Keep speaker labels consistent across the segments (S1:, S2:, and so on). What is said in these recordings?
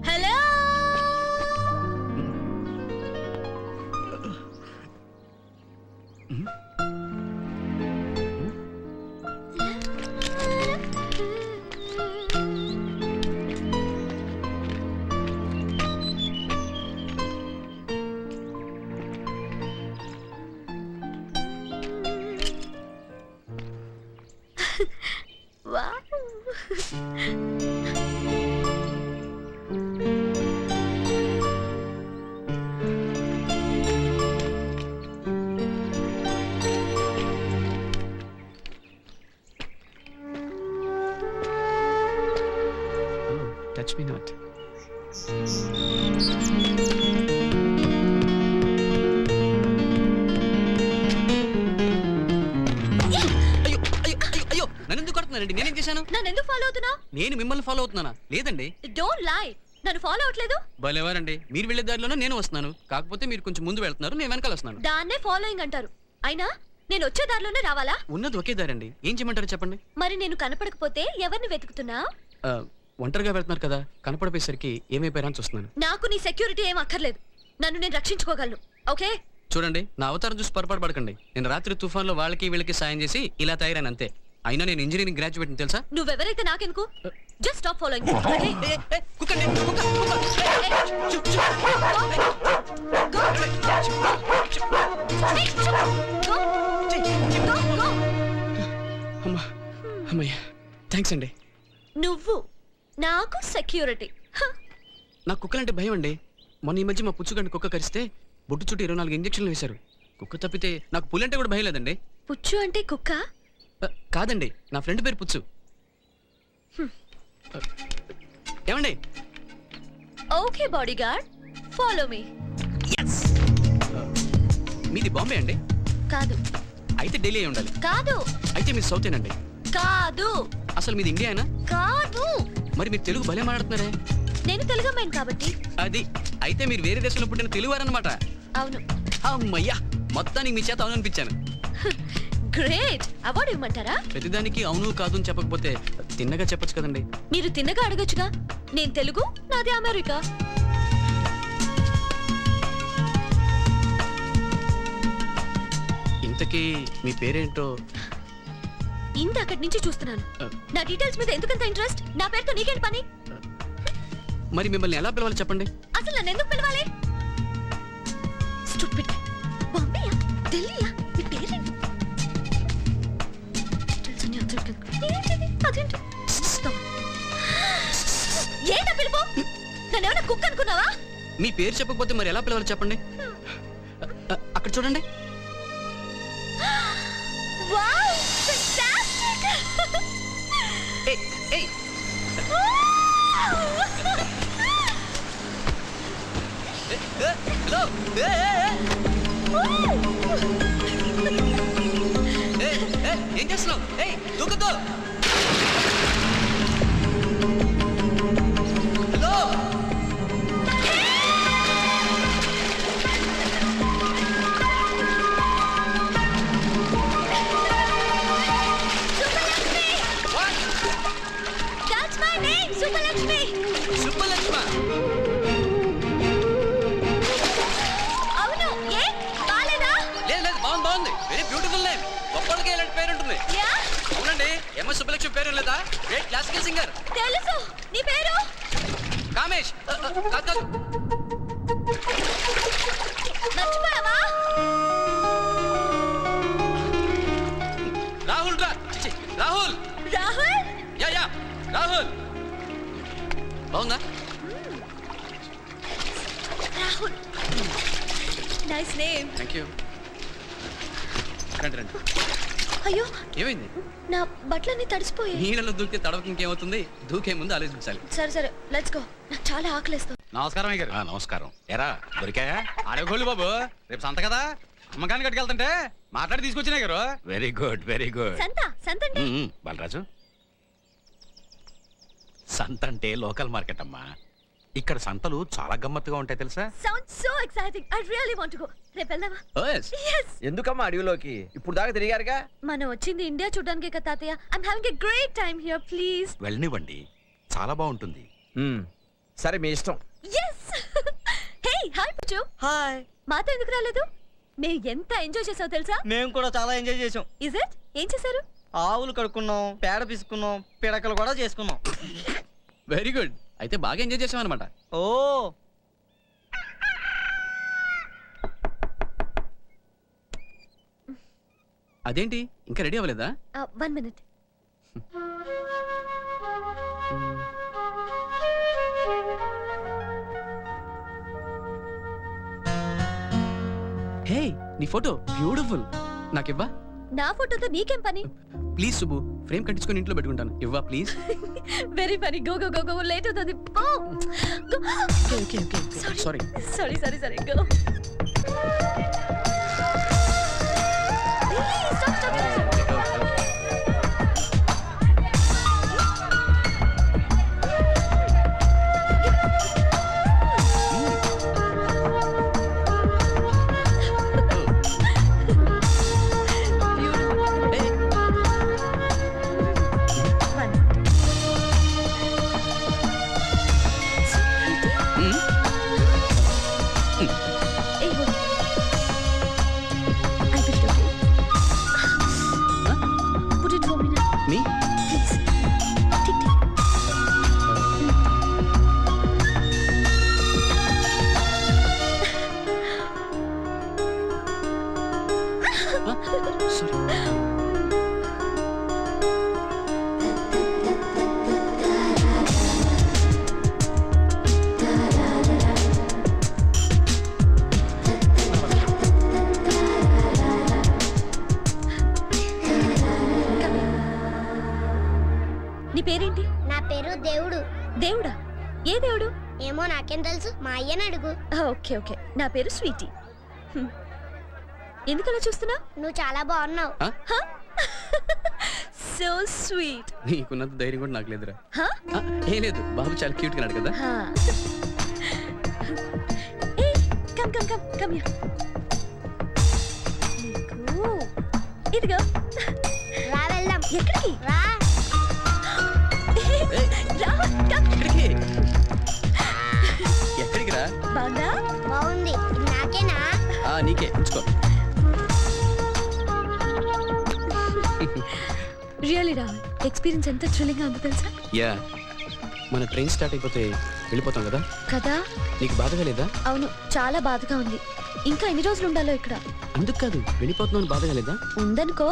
S1: Hello
S2: Touch me not.
S3: అయ్యో అయ్యో అయ్యో అయ్యో నన్ను ఎందుకు కొడుతున్నారండి? నేనేం చేశాను?
S1: నన్ను ఎందుకు ఫాలో అవుతున్నావు?
S3: నేను మిమ్మల్ని ఫాలో అవుతున్నానా? లేదండి.
S1: Don't lie. నన్ను ఫాలో అవట్లేదు.
S3: భలేవారండి, మీరు వెళ్ళే దారిలోనే నేను వస్తున్నాను. కాకపోతే మీరు కొంచెం ముందు వెళ్తున్నారు, నేను వెనకాల వస్తున్నాను.
S1: దాన్నే ఫాలోయింగ్ అంటారు. అయినా నేను వచ్చే దారిలోనే రావాలా?
S3: ఉన్నది ఒకే దారండి. ఏం చేయమంటారు చెప్పండి?
S1: మరి నేను కనపడకపోతే ఎవరిని వెతుకుతున్నా?
S3: ఒంటరిగా వెళ్తున్నారు కదా, కనపడిపోయేసరికి ఏమైపోయారని చూస్తున్నాను.
S1: నాకు నీ సెక్యూరిటీ ఏం అక్కర్లేదు. నన్ను నేను రక్షించుకోగలను. ఓకే
S3: చూడండి, నా అవతారం చూసి పొరపాటు పడకండి. నేను రాత్రి తుఫాన్లో వాళ్ళకి వీళ్ళకి సాయం చేసి ఇలా తయారైన అంతే. అయినా నేను ఇంజనీరింగ్ గ్రాడ్యుయేట్ తెలుసా?
S1: నువ్వెవరైతే నాకెందుకు. Just stop following.
S3: అమ్మయ్య, థ్యాంక్స్ అండి.
S1: నువ్వు నాకు సెక్యూరిటీ.
S3: నాకు కుక్కలంటే భయం అండి. మొన్న ఈ మధ్య మా పుచ్చుగండి కుక్క కరిస్తే బొట్టు చుట్టూ 24 ఇంజక్షన్లు వేశారు. కుక్క తప్పితే నాకు పులంటే కూడా భయం లేదండి.
S1: పుచ్చు అంటే కుక్క
S3: కాదండి, నా ఫ్రెండ్ పేరు పుచ్చు. ఏమండి?
S1: Okay bodyguard, follow me.
S3: మీది బాంబే అండి?
S1: కాదు.
S3: అయితే ఢిల్లీ అయి ఉండాలి.
S1: కాదు.
S3: అయితే మీరు సౌత్ ఏనండి?
S1: కాదు.
S3: అసలు మీది ఇండియానా?
S1: కాదు.
S3: మరి మీరు తెలుగు భలే మాట్లాడుతున్నారే.
S1: నేను తెలుగు అమ్మాయిని కాబట్టి.
S3: అది అయితే మీరు వేరే దేశంలో పుట్టిన తెలుగువారన్నమాట.
S1: అవును.
S3: అమ్మయ్యా, మొత్తానికి మీ చేత అవును అనిపించాను.
S1: గ్రేట్. అవార్డు ఇవ్వమంటారా?
S3: ప్రతిదానికి అవును కాదు అని చెప్పకపోతే తిన్నగా చెప్పొచ్చు కదండి.
S1: మీరు తిన్నగా అడగచ్చుగా. నేను తెలుగు, నాది అమెరికా.
S3: ఇంతకీ మీ పేరేంటో?
S1: ఇంతకటి నుంచి చూస్తున్నాను. నా డీటెయిల్స్ మీద ఎందుకంత ఇంట్రెస్ట్? నా పేరుతో నీకేంటి పని?
S3: మరి మిమ్మల్ని ఎలా పిలవాలి చెప్పండి?
S1: అసలు నన్ను ఎందుకు పిలవాలి? స్టూపిడ్. బాంబేయా, ఢిల్లీయా, మీ పేరేంటి? ఏంటా పిలుపు? నన్నేమన్నా కుక్క అనుకున్నావా?
S3: మీ పేరు చెప్పకపోతే మరి ఎలా పిలవాలి చెప్పండి? అక్కడ చూడండి.
S1: Wow, fantastic.
S3: ఏయ్ హలో, ఏం చేస్తున్నావు? ఏయ్ దూకుతూ. Hello,
S1: That's my name, Subbalakshmi.
S3: Subbalakshmi.
S1: అవును. ఏ బాలేదా?
S3: లేదు లేదు, బాగుంది బాగుంది. Very beautiful name. గొప్పలకి ఇలాంటి పేరు ఉంటుంది.
S1: యా.
S3: అవునండి, ఎంఎస్ సుబ్బలక్ష్మి పేరు లేదా? Great classical singer.
S1: తెలుసు. నీ పేరు?
S3: కామేష్. కాదు.
S1: మర్చిపోయావా?
S3: రాహుల్ రా. రాహుల్.
S1: రాహుల్.
S3: Yeah yeah, Rahul. బాగుందా?
S1: Rahul. Nice name.
S3: Thank you. రండి రండి.
S1: అయ్యో,
S3: ఏమైంది?
S1: నా బట్టలన్నీ తడిసిపోయాయి.
S3: నీళ్ళలో దూకితే తడవక ఇంకేమవుతుంది? దూకే ముందు ఆలోచించాలి.
S1: సరే సరే, లెట్స్ గో. నాకు చాలా ఆకలిస్తుంది.
S4: నమస్కారం అయ్యారు.
S5: నమస్కారం. ఎరా దొరికాయా?
S4: ఆడేగోళ్ళు బాబు, రేపు సంత కదా, అమ్మకాన్ని కట్టుకెళ్తుంటే మాట్లాడి తీసుకొచ్చినా గారు.
S5: Very good very good.
S1: సంత అంటే?
S5: బాలరాజు, సంత అంటే లోకల్ మార్కెట్ అమ్మా. ఇక్కడ సంతలు చాలా గమ్మత్తుగా ఉంటాయి తెలుసా?
S1: Sounds so exciting. I really want to go. రేపు వెళ్దామా?
S3: Oh, yes.
S1: yes.
S6: ఎందుకమ్మా అడవిలోకి? ఇప్పుడు దాకా తిరిగారుగా.
S1: మనం వచ్చింది ఇండియా చూడడానికే కదా తాతయ్య. I'm having a great time here please.
S5: వెళ్ళనివ్వండి, చాలా బాగుంటుంది.
S6: సరే మీ ఇష్టం.
S1: yes. Hey hi Puchchu.
S7: Hi.
S1: మాతో ఎందుకు రాలేదు? మేము ఎంత ఎంజాయ్ చేసావు తెలుసా?
S7: మేము కూడా చాలా ఎంజాయ్ చేసాం.
S1: Is it? ఏం చేశారు?
S7: ఆవులు కడుక్కున్నాం, పేడ పిసుకున్నాం, పిడకలు కూడా చేసుకున్నాం.
S3: Very good. అయితే బాగా ఎంజాయ్ చేసాం అనమాట.
S7: ఓ
S3: అదేంటి ఇంకా రెడీ అవ్వలేదా?
S1: 1 minute.
S3: హే, నీ ఫోటో బ్యూటిఫుల్. నాకివ్వా?
S1: నా ఫోటోతో నీకేం పని?
S3: ప్లీజ్ సుబ్బు, ఫ్రేమ్ కట్టించుకొని ఇంట్లో పెట్టుకుంటాను. ఇవ్వా please.
S1: Very funny. Go go go go late అవుతుంది. Go
S3: okay sorry.
S1: Sorry sorry sorry go.
S3: మీ
S1: నీ పేరేంటి?
S8: నా పేరు దేవుడు.
S1: దేవుడా? ఏ దేవుడు?
S8: ఏమో నాకేం తెలుసు, మా అయ్యని అడుగు.
S1: ఓకే ఓకే, నా పేరు స్వీటీ. ఎందుకు అలా చూస్తున్నా?
S8: నువ్వు చాలా బాగున్నావు.
S1: So sweet.
S3: నీకున్నంత ధైర్యం కూడా నాకు లేదురా. ఏం లేదు, బాబు చాలా క్యూట్ గా కదా.
S1: Come come come come here. ఇదిగో.
S8: రా వెళ్దాం.
S1: ఎక్కడికి?
S8: రా.
S3: ఎక్కడికి? ఎక్కడికి రా?
S1: బాగుందా?
S8: బాగుంది. ఇది నాకేనా?
S3: నీకే, ఉంచుకో.
S1: రియల్లీ రా, ఎక్స్పీరియన్స్ ఎంత థ్రిల్లింగ్ గా ఉందో తెలుసా?
S3: యా, మన ట్రైన్ స్టార్ట్ అయిపోతే వెళ్ళిపోతాం కదా.
S1: కదా.
S3: నీకు బాధగా లేదా?
S1: అవును, చాలా బాధగా ఉంది. ఇంకా ఎన్ని రోజులు ఉండాలో ఇక్కడ?
S3: అందుకు కాదు, వెళ్ళిపోతున్నాను బాధగా లేదా?
S1: ఉందనుకో,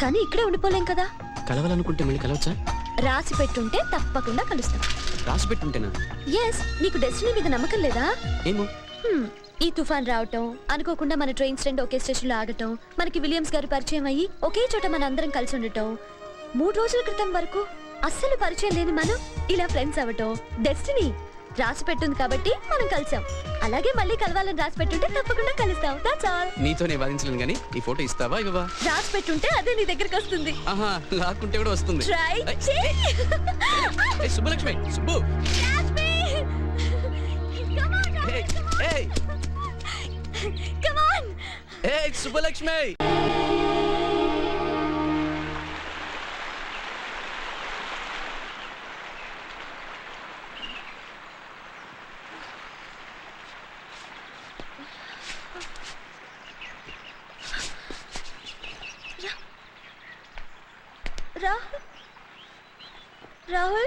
S1: కానీ ఇక్కడే ఉండిపోలేం కదా.
S3: కలవాలనుకుంటే మళ్ళీ కలవచ్చా?
S1: రాసి పెట్టుంటే తప్పకుండా కలుస్తాం.
S3: రాసి పెట్టుంటేనా?
S1: ఎస్. నీకు డెస్టినీ మీద నమ్మకం లేదా?
S3: ఏమో.
S1: ఈ తుఫాన్ రావటం, అనుకోకుండా మన ట్రైన్స్ రెండు ఒకే స్టేషన్ లో ఆగటం, మనకి విలియమ్స్ గారు పరిచయం అయ్యి ఒకే చోట మన అందరం కలిసి ఉండటం, 3 రోజుల క్రితం వరకు అస్సలు పరిచయం లేని మనం ఇలా ఫ్రెండ్స్ అవ్వటం డెస్టినీ. రాసి పెట్టుంది కాబట్టి మనం కలిసాం. అలాగే మళ్ళీ కలవాలని రాసి పెట్టుంటే తప్పకుండా కలుస్తాం. That's all.
S3: నీతోనే వాదించలేను గానీ ఈ ఫోటో ఇస్తావా ఇవ్వవా?
S1: రాసి పెట్టుంటే అదే నీ దగ్గరికి వస్తుంది.
S3: ఆహా, లాక్కుంటే కూడా వస్తుంది.
S1: ట్రై చెయ్.
S3: ఏయ్ సుబ్బలక్ష్మి, సుబ్బు. ఏయ్
S1: కమ్ ఆన్.
S3: ఏయ్ సుబ్బలక్ష్మి.
S1: రాహుల్.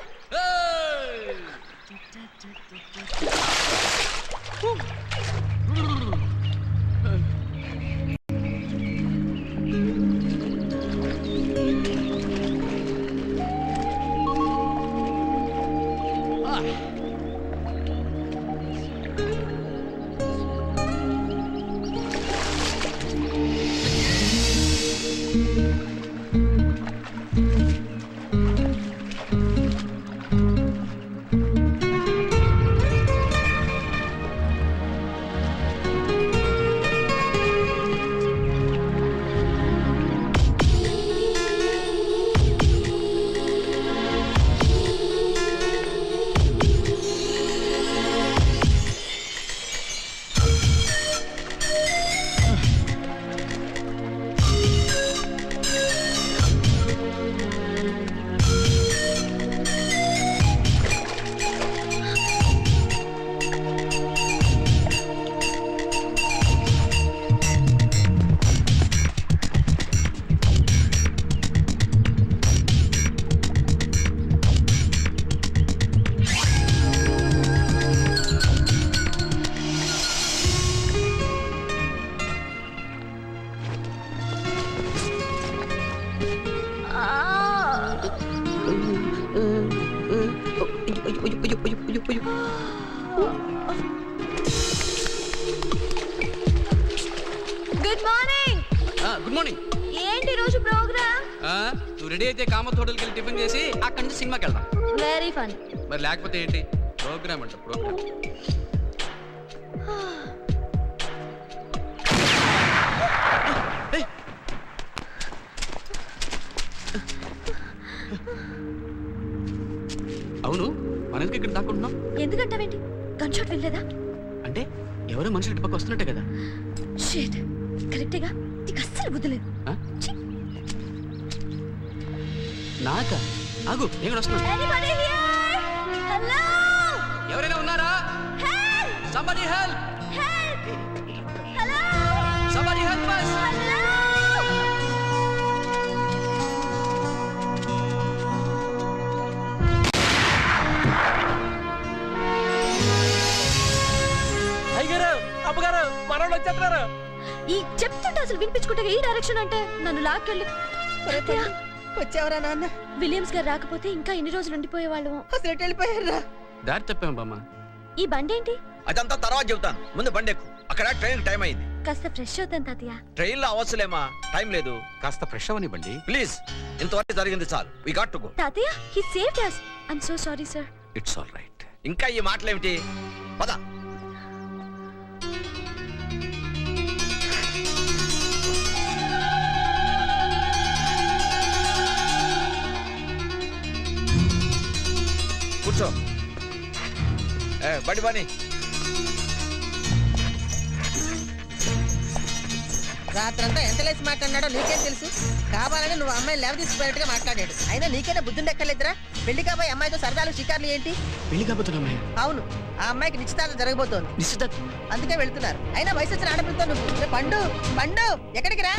S3: Good morning.
S1: ఏంటి రోజు ప్రోగ్రామ్?
S3: నువ్వు రెడీ అయితే కామత్ హోటల్కి వెళ్ళి టిఫిన్ చేసి అక్కడి నుంచి సినిమాకి వెళ్దాం.
S1: Very fun.
S3: మరి లేకపోతే ఏంటి? ప్రోగ్రామ్ అంట ప్రోగ్రామ్. అవును, మనకి ఇక్కడ దాక్కుంటున్నాం
S1: ఎందుకంటావేంటి? గన్ షాట్ వెళ్ళలేదా?
S3: అంటే ఎవరో మనుషులు ఇటు పక్క వస్తున్నట్టే కదా.
S1: షిట్, కరెక్టేగా. నీకు అస్సలు బుద్ధి లేదు.
S3: ఆ? నాకా? ఆగు, నేను కూడా వస్తున్నా.
S1: Anybody here? Hello?
S3: ఎవరైనా ఉన్నారా?
S1: Help!
S3: Somebody help!
S1: Help! Hello?
S3: Somebody help us!
S1: Hello?
S6: అయ్యగారు అమ్మగారు మనోళ్ళు వచ్చేస్తున్నారు.
S1: ఈ చెప్తుంటే అసలు వినిపించుకుంటే ఈ డైరెక్షన్ అంటే నన్ను లాక్కెళ్ళి
S7: వచ్చావరా నాన్న?
S1: విలియమ్స్ గారు రాకపోతే ఇంకా ఎన్ని రోజులు ఉండిపోయేవాళ్ళం.
S7: అసలు ఎటు వెళ్ళిపోయారా?
S3: దారి తప్పాం బామ్మ.
S1: ఈ బండి ఏంటి?
S6: అదంతా తర్వాత చెబుతాను, ముందు బండి ఎక్కు. అక్కడ ట్రైన్ టైం అయింది.
S1: కాస్త ఫ్రెష్ అవుతాను తాతయ్య.
S6: ట్రైన్ లో అవ్వచ్చులేమా, టైం లేదు.
S5: కాస్త ఫ్రెష్ అవనివ్వండి.
S6: ప్లీజ్, ఇంతవరకు జరిగింది చాలు. We got to go.
S1: తాతయ్య, he saved us. I'm so sorry sir.
S5: It's all right.
S6: ఇంకా ఈ మాటలేమిటి? పద. కూర్చో. బండి బాని.
S7: రాత్రంతా ఎంత లేచి మాట్లాడినాడో నీకేం తెలుసు? కావాలని నువ్వు అమ్మాయి లేవ తీసుకుపోయినట్టుగా మాట్లాడాడు. అయినా నీకైనా బుద్ధి ఎక్కలేదురా? పెళ్లి కాబోయే అమ్మాయితో సరదాలు షికార్లు ఏంటి?
S3: పెళ్లి కాబోతున్నా
S7: అవును, ఆ అమ్మాయికి నిశ్చితార్థం జరగబోతోంది.
S3: నిశ్చితార్థం?
S7: అందుకే వెళ్తున్నారు. అయినా వయసు వచ్చిన ఆడపిల్లతో నువ్వు పండు పండు ఎక్కడికి రా?